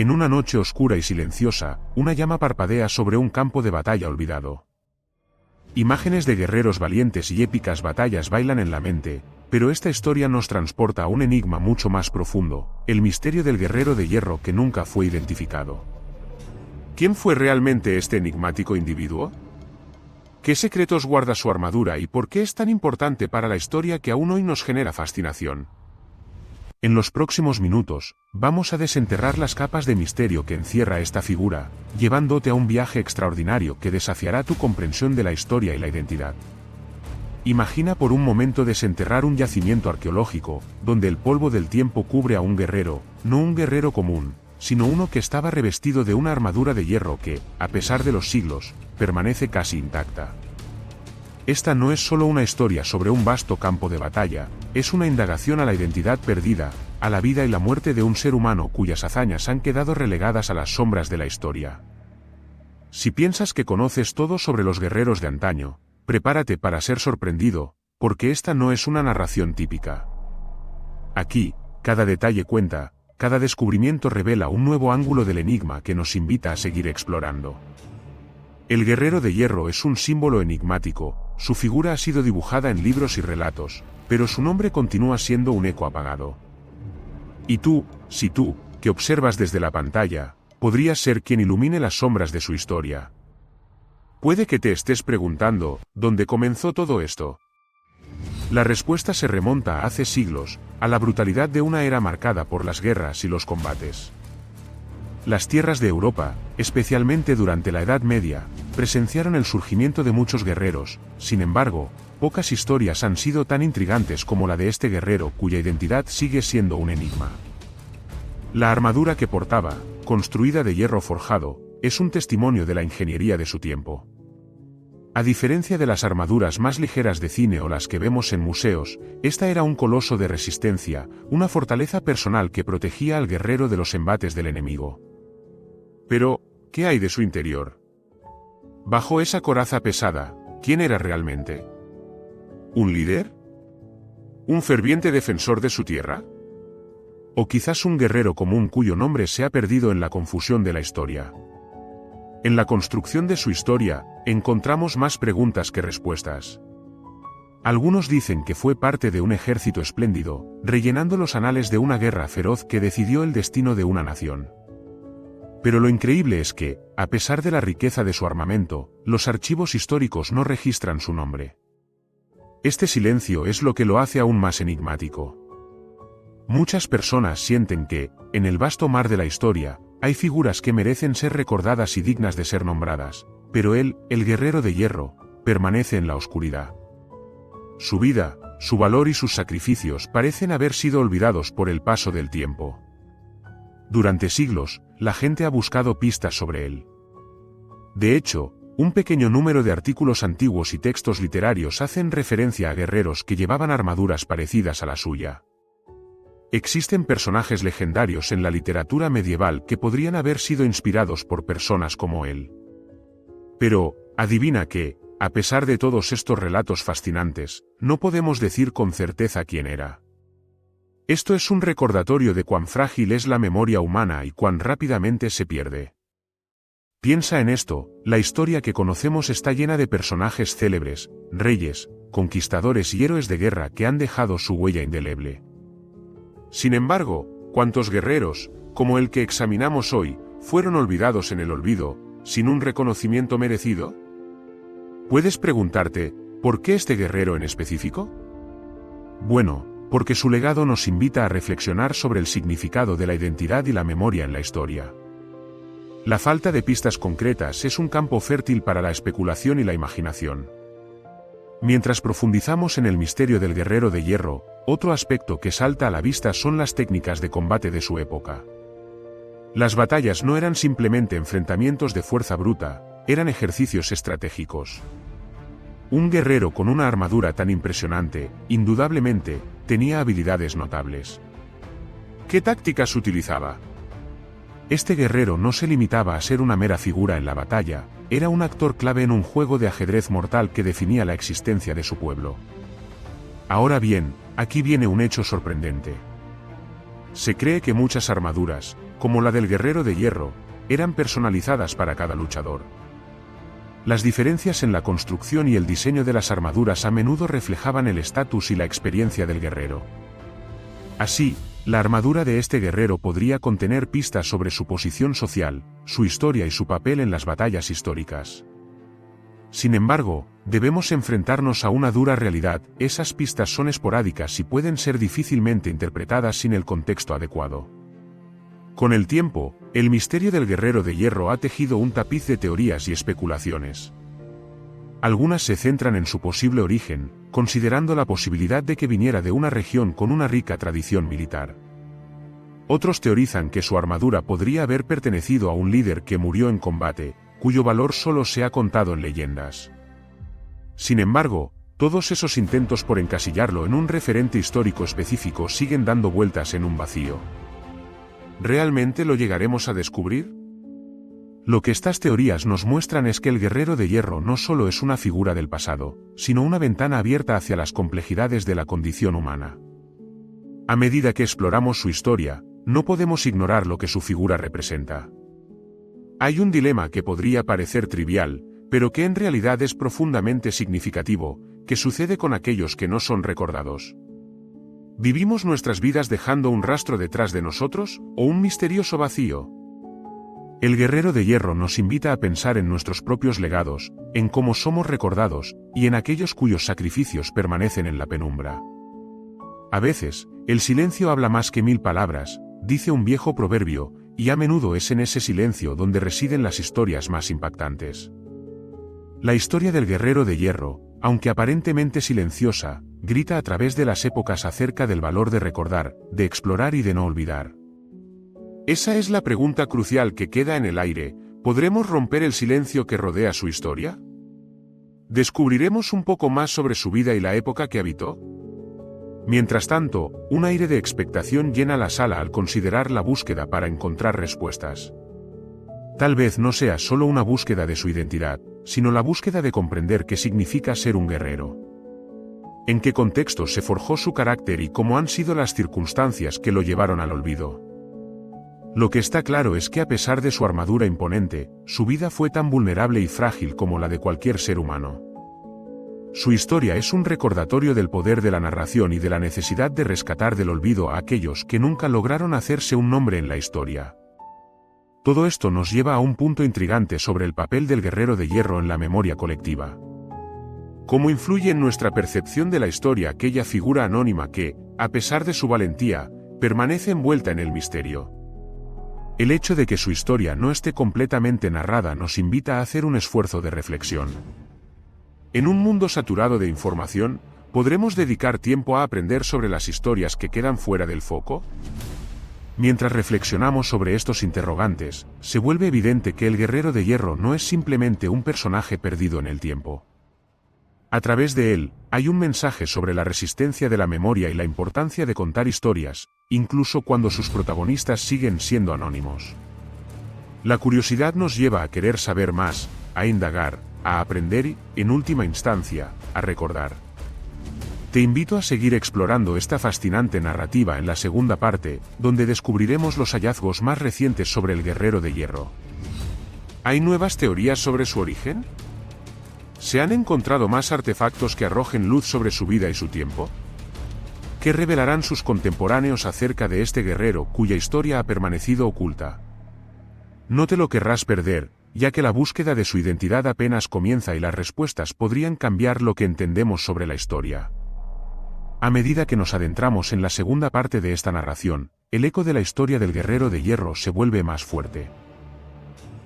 En una noche oscura y silenciosa, una llama parpadea sobre un campo de batalla olvidado. Imágenes de guerreros valientes y épicas batallas bailan en la mente, pero esta historia nos transporta a un enigma mucho más profundo, el misterio del guerrero de hierro que nunca fue identificado. ¿Quién fue realmente este enigmático individuo? ¿Qué secretos guarda su armadura y por qué es tan importante para la historia que aún hoy nos genera fascinación? En los próximos minutos, vamos a desenterrar las capas de misterio que encierra esta figura, llevándote a un viaje extraordinario que desafiará tu comprensión de la historia y la identidad. Imagina por un momento desenterrar un yacimiento arqueológico, donde el polvo del tiempo cubre a un guerrero, no un guerrero común, sino uno que estaba revestido de una armadura de hierro que, a pesar de los siglos, permanece casi intacta. Esta no es solo una historia sobre un vasto campo de batalla, es una indagación a la identidad perdida, a la vida y la muerte de un ser humano cuyas hazañas han quedado relegadas a las sombras de la historia. Si piensas que conoces todo sobre los guerreros de antaño, prepárate para ser sorprendido, porque esta no es una narración típica. Aquí, cada detalle cuenta, cada descubrimiento revela un nuevo ángulo del enigma que nos invita a seguir explorando. El guerrero de hierro es un símbolo enigmático, su figura ha sido dibujada en libros y relatos, pero su nombre continúa siendo un eco apagado. Y tú, que observas desde la pantalla, podrías ser quien ilumine las sombras de su historia. Puede que te estés preguntando, ¿dónde comenzó todo esto? La respuesta se remonta a hace siglos, a la brutalidad de una era marcada por las guerras y los combates. Las tierras de Europa, especialmente durante la Edad Media, presenciaron el surgimiento de muchos guerreros, sin embargo, pocas historias han sido tan intrigantes como la de este guerrero cuya identidad sigue siendo un enigma. La armadura que portaba, construida de hierro forjado, es un testimonio de la ingeniería de su tiempo. A diferencia de las armaduras más ligeras de cine o las que vemos en museos, esta era un coloso de resistencia, una fortaleza personal que protegía al guerrero de los embates del enemigo. Pero, ¿qué hay de su interior? Bajo esa coraza pesada, ¿quién era realmente? ¿Un líder? ¿Un ferviente defensor de su tierra? ¿O quizás un guerrero común cuyo nombre se ha perdido en la confusión de la historia? En la construcción de su historia, encontramos más preguntas que respuestas. Algunos dicen que fue parte de un ejército espléndido, rellenando los anales de una guerra feroz que decidió el destino de una nación. Pero lo increíble es que, a pesar de la riqueza de su armamento, los archivos históricos no registran su nombre. Este silencio es lo que lo hace aún más enigmático. Muchas personas sienten que, en el vasto mar de la historia, hay figuras que merecen ser recordadas y dignas de ser nombradas, pero él, el guerrero de hierro, permanece en la oscuridad. Su vida, su valor y sus sacrificios parecen haber sido olvidados por el paso del tiempo. Durante siglos, la gente ha buscado pistas sobre él. De hecho, un pequeño número de artículos antiguos y textos literarios hacen referencia a guerreros que llevaban armaduras parecidas a la suya. Existen personajes legendarios en la literatura medieval que podrían haber sido inspirados por personas como él. Pero, adivina que, a pesar de todos estos relatos fascinantes, no podemos decir con certeza quién era. Esto es un recordatorio de cuán frágil es la memoria humana y cuán rápidamente se pierde. Piensa en esto, la historia que conocemos está llena de personajes célebres, reyes, conquistadores y héroes de guerra que han dejado su huella indeleble. Sin embargo, ¿cuántos guerreros, como el que examinamos hoy, fueron olvidados en el olvido, sin un reconocimiento merecido? Puedes preguntarte, ¿por qué este guerrero en específico? Bueno, porque su legado nos invita a reflexionar sobre el significado de la identidad y la memoria en la historia. La falta de pistas concretas es un campo fértil para la especulación y la imaginación. Mientras profundizamos en el misterio del guerrero de hierro, otro aspecto que salta a la vista son las técnicas de combate de su época. Las batallas no eran simplemente enfrentamientos de fuerza bruta, eran ejercicios estratégicos. Un guerrero con una armadura tan impresionante, indudablemente, tenía habilidades notables. ¿Qué tácticas utilizaba? Este guerrero no se limitaba a ser una mera figura en la batalla, era un actor clave en un juego de ajedrez mortal que definía la existencia de su pueblo. Ahora bien, aquí viene un hecho sorprendente. Se cree que muchas armaduras, como la del guerrero de hierro, eran personalizadas para cada luchador. Las diferencias en la construcción y el diseño de las armaduras a menudo reflejaban el estatus y la experiencia del guerrero. Así, la armadura de este guerrero podría contener pistas sobre su posición social, su historia y su papel en las batallas históricas. Sin embargo, debemos enfrentarnos a una dura realidad: esas pistas son esporádicas y pueden ser difícilmente interpretadas sin el contexto adecuado. Con el tiempo, el misterio del guerrero de hierro ha tejido un tapiz de teorías y especulaciones. Algunas se centran en su posible origen, considerando la posibilidad de que viniera de una región con una rica tradición militar. Otros teorizan que su armadura podría haber pertenecido a un líder que murió en combate, cuyo valor solo se ha contado en leyendas. Sin embargo, todos esos intentos por encasillarlo en un referente histórico específico siguen dando vueltas en un vacío. ¿Realmente lo llegaremos a descubrir? Lo que estas teorías nos muestran es que el guerrero de hierro no solo es una figura del pasado, sino una ventana abierta hacia las complejidades de la condición humana. A medida que exploramos su historia, no podemos ignorar lo que su figura representa. Hay un dilema que podría parecer trivial, pero que en realidad es profundamente significativo: ¿qué sucede con aquellos que no son recordados? ¿Vivimos nuestras vidas dejando un rastro detrás de nosotros, o un misterioso vacío? El guerrero de hierro nos invita a pensar en nuestros propios legados, en cómo somos recordados, y en aquellos cuyos sacrificios permanecen en la penumbra. A veces, el silencio habla más que 1000 palabras, dice un viejo proverbio, y a menudo es en ese silencio donde residen las historias más impactantes. La historia del guerrero de hierro, aunque aparentemente silenciosa, grita a través de las épocas acerca del valor de recordar, de explorar y de no olvidar. Esa es la pregunta crucial que queda en el aire: ¿podremos romper el silencio que rodea su historia? ¿Descubriremos un poco más sobre su vida y la época que habitó? Mientras tanto, un aire de expectación llena la sala al considerar la búsqueda para encontrar respuestas. Tal vez no sea solo una búsqueda de su identidad, sino la búsqueda de comprender qué significa ser un guerrero. ¿En qué contexto se forjó su carácter y cómo han sido las circunstancias que lo llevaron al olvido? Lo que está claro es que a pesar de su armadura imponente, su vida fue tan vulnerable y frágil como la de cualquier ser humano. Su historia es un recordatorio del poder de la narración y de la necesidad de rescatar del olvido a aquellos que nunca lograron hacerse un nombre en la historia. Todo esto nos lleva a un punto intrigante sobre el papel del guerrero de hierro en la memoria colectiva. ¿Cómo influye en nuestra percepción de la historia aquella figura anónima que, a pesar de su valentía, permanece envuelta en el misterio? El hecho de que su historia no esté completamente narrada nos invita a hacer un esfuerzo de reflexión. En un mundo saturado de información, ¿podremos dedicar tiempo a aprender sobre las historias que quedan fuera del foco? Mientras reflexionamos sobre estos interrogantes, se vuelve evidente que el guerrero de hierro no es simplemente un personaje perdido en el tiempo. A través de él, hay un mensaje sobre la resistencia de la memoria y la importancia de contar historias, incluso cuando sus protagonistas siguen siendo anónimos. La curiosidad nos lleva a querer saber más, a indagar, a aprender y, en última instancia, a recordar. Te invito a seguir explorando esta fascinante narrativa en la segunda parte, donde descubriremos los hallazgos más recientes sobre el guerrero de hierro. ¿Hay nuevas teorías sobre su origen? ¿Se han encontrado más artefactos que arrojen luz sobre su vida y su tiempo? ¿Qué revelarán sus contemporáneos acerca de este guerrero cuya historia ha permanecido oculta? No te lo querrás perder, ya que la búsqueda de su identidad apenas comienza y las respuestas podrían cambiar lo que entendemos sobre la historia. A medida que nos adentramos en la segunda parte de esta narración, el eco de la historia del guerrero de hierro se vuelve más fuerte.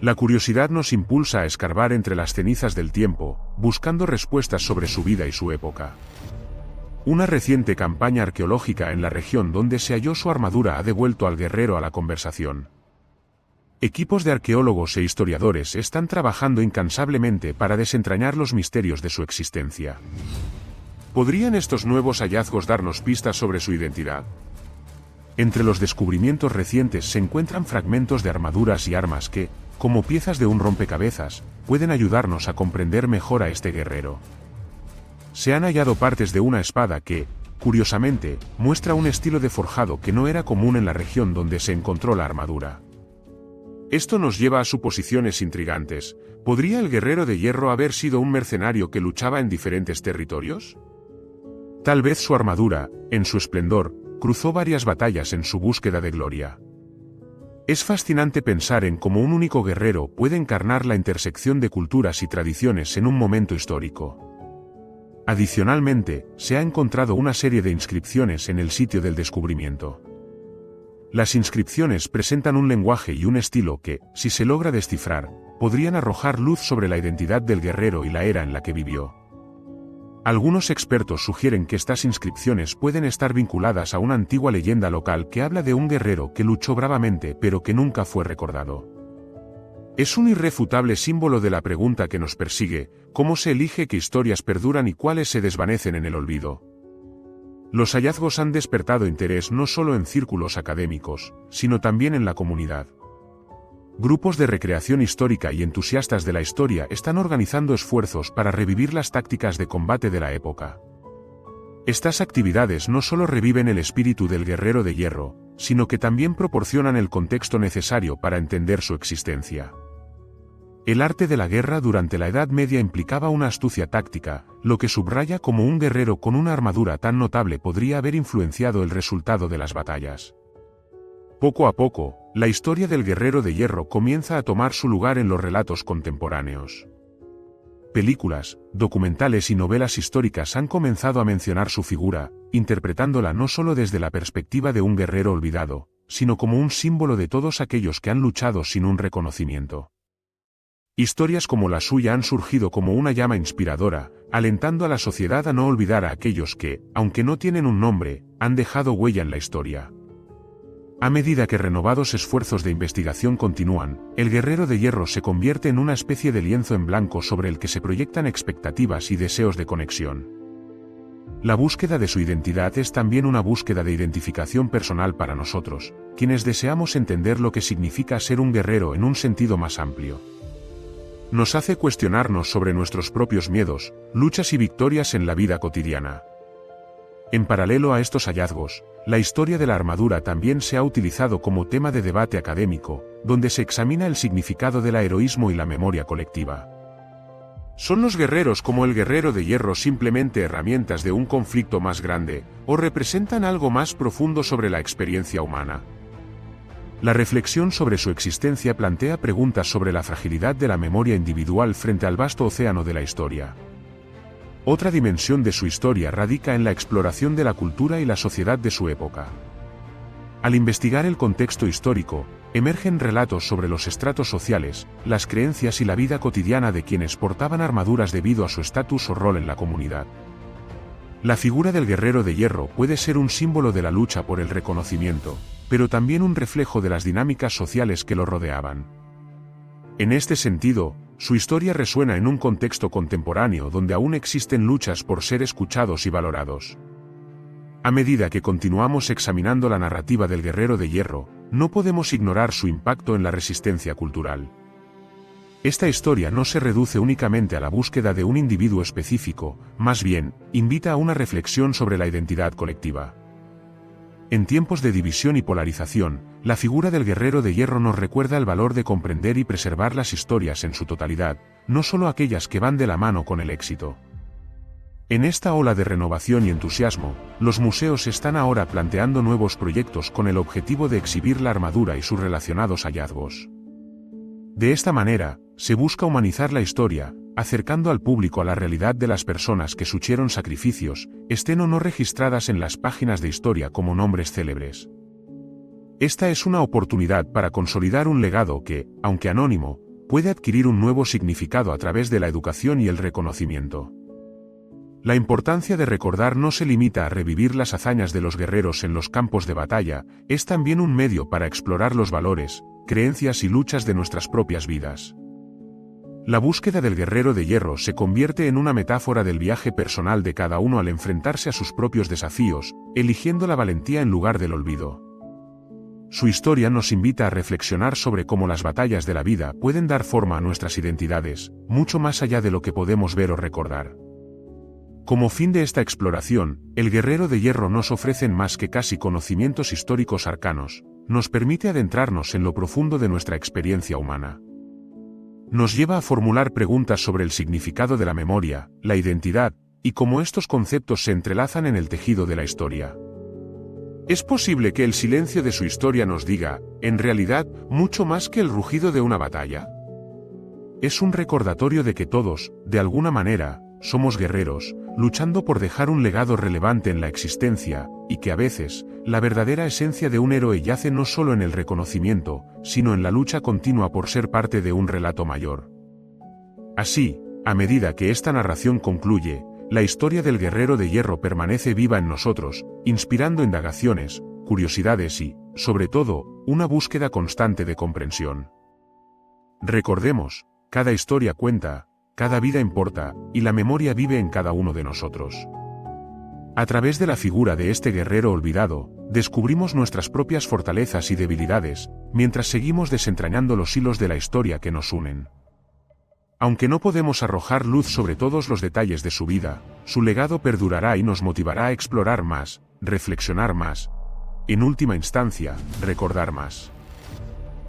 La curiosidad nos impulsa a escarbar entre las cenizas del tiempo, buscando respuestas sobre su vida y su época. Una reciente campaña arqueológica en la región donde se halló su armadura ha devuelto al guerrero a la conversación. Equipos de arqueólogos e historiadores están trabajando incansablemente para desentrañar los misterios de su existencia. ¿Podrían estos nuevos hallazgos darnos pistas sobre su identidad? Entre los descubrimientos recientes se encuentran fragmentos de armaduras y armas que, como piezas de un rompecabezas, pueden ayudarnos a comprender mejor a este guerrero. Se han hallado partes de una espada que, curiosamente, muestra un estilo de forjado que no era común en la región donde se encontró la armadura. Esto nos lleva a suposiciones intrigantes. ¿Podría el guerrero de hierro haber sido un mercenario que luchaba en diferentes territorios? Tal vez su armadura, en su esplendor, cruzó varias batallas en su búsqueda de gloria. Es fascinante pensar en cómo un único guerrero puede encarnar la intersección de culturas y tradiciones en un momento histórico. Adicionalmente, se ha encontrado una serie de inscripciones en el sitio del descubrimiento. Las inscripciones presentan un lenguaje y un estilo que, si se logra descifrar, podrían arrojar luz sobre la identidad del guerrero y la era en la que vivió. Algunos expertos sugieren que estas inscripciones pueden estar vinculadas a una antigua leyenda local que habla de un guerrero que luchó bravamente pero que nunca fue recordado. Es un irrefutable símbolo de la pregunta que nos persigue: ¿cómo se elige qué historias perduran y cuáles se desvanecen en el olvido? Los hallazgos han despertado interés no solo en círculos académicos, sino también en la comunidad. Grupos de recreación histórica y entusiastas de la historia están organizando esfuerzos para revivir las tácticas de combate de la época. Estas actividades no solo reviven el espíritu del guerrero de hierro, sino que también proporcionan el contexto necesario para entender su existencia. El arte de la guerra durante la Edad Media implicaba una astucia táctica, lo que subraya cómo un guerrero con una armadura tan notable podría haber influenciado el resultado de las batallas. Poco a poco, la historia del guerrero de hierro comienza a tomar su lugar en los relatos contemporáneos. Películas, documentales y novelas históricas han comenzado a mencionar su figura, interpretándola no solo desde la perspectiva de un guerrero olvidado, sino como un símbolo de todos aquellos que han luchado sin un reconocimiento. Historias como la suya han surgido como una llama inspiradora, alentando a la sociedad a no olvidar a aquellos que, aunque no tienen un nombre, han dejado huella en la historia. A medida que renovados esfuerzos de investigación continúan, el guerrero de hierro se convierte en una especie de lienzo en blanco sobre el que se proyectan expectativas y deseos de conexión. La búsqueda de su identidad es también una búsqueda de identificación personal para nosotros, quienes deseamos entender lo que significa ser un guerrero en un sentido más amplio. Nos hace cuestionarnos sobre nuestros propios miedos, luchas y victorias en la vida cotidiana. En paralelo a estos hallazgos, la historia de la armadura también se ha utilizado como tema de debate académico, donde se examina el significado del heroísmo y la memoria colectiva. ¿Son los guerreros como el guerrero de hierro simplemente herramientas de un conflicto más grande, o representan algo más profundo sobre la experiencia humana? La reflexión sobre su existencia plantea preguntas sobre la fragilidad de la memoria individual frente al vasto océano de la historia. Otra dimensión de su historia radica en la exploración de la cultura y la sociedad de su época. Al investigar el contexto histórico, emergen relatos sobre los estratos sociales, las creencias y la vida cotidiana de quienes portaban armaduras debido a su estatus o rol en la comunidad. La figura del guerrero de hierro puede ser un símbolo de la lucha por el reconocimiento, pero también un reflejo de las dinámicas sociales que lo rodeaban. En este sentido, su historia resuena en un contexto contemporáneo donde aún existen luchas por ser escuchados y valorados. A medida que continuamos examinando la narrativa del guerrero de hierro, no podemos ignorar su impacto en la resistencia cultural. Esta historia no se reduce únicamente a la búsqueda de un individuo específico, más bien, invita a una reflexión sobre la identidad colectiva. En tiempos de división y polarización, la figura del guerrero de hierro nos recuerda el valor de comprender y preservar las historias en su totalidad, no solo aquellas que van de la mano con el éxito. En esta ola de renovación y entusiasmo, los museos están ahora planteando nuevos proyectos con el objetivo de exhibir la armadura y sus relacionados hallazgos. De esta manera, se busca humanizar la historia, acercando al público a la realidad de las personas que sufrieron sacrificios, estén o no registradas en las páginas de historia como nombres célebres. Esta es una oportunidad para consolidar un legado que, aunque anónimo, puede adquirir un nuevo significado a través de la educación y el reconocimiento. La importancia de recordar no se limita a revivir las hazañas de los guerreros en los campos de batalla, es también un medio para explorar los valores, creencias y luchas de nuestras propias vidas. La búsqueda del guerrero de hierro se convierte en una metáfora del viaje personal de cada uno al enfrentarse a sus propios desafíos, eligiendo la valentía en lugar del olvido. Su historia nos invita a reflexionar sobre cómo las batallas de la vida pueden dar forma a nuestras identidades, mucho más allá de lo que podemos ver o recordar. Como fin de esta exploración, el Guerrero de Hierro nos ofrece más que casi conocimientos históricos arcanos, nos permite adentrarnos en lo profundo de nuestra experiencia humana. Nos lleva a formular preguntas sobre el significado de la memoria, la identidad, y cómo estos conceptos se entrelazan en el tejido de la historia. Es posible que el silencio de su historia nos diga, en realidad, mucho más que el rugido de una batalla. Es un recordatorio de que todos, de alguna manera, somos guerreros, luchando por dejar un legado relevante en la existencia, y que a veces, la verdadera esencia de un héroe yace no solo en el reconocimiento, sino en la lucha continua por ser parte de un relato mayor. Así, a medida que esta narración concluye, la historia del Guerrero de Hierro permanece viva en nosotros, inspirando indagaciones, curiosidades y, sobre todo, una búsqueda constante de comprensión. Recordemos, cada historia cuenta, cada vida importa, y la memoria vive en cada uno de nosotros. A través de la figura de este guerrero olvidado, descubrimos nuestras propias fortalezas y debilidades, mientras seguimos desentrañando los hilos de la historia que nos unen. Aunque no podemos arrojar luz sobre todos los detalles de su vida, su legado perdurará y nos motivará a explorar más, reflexionar más, en última instancia, recordar más.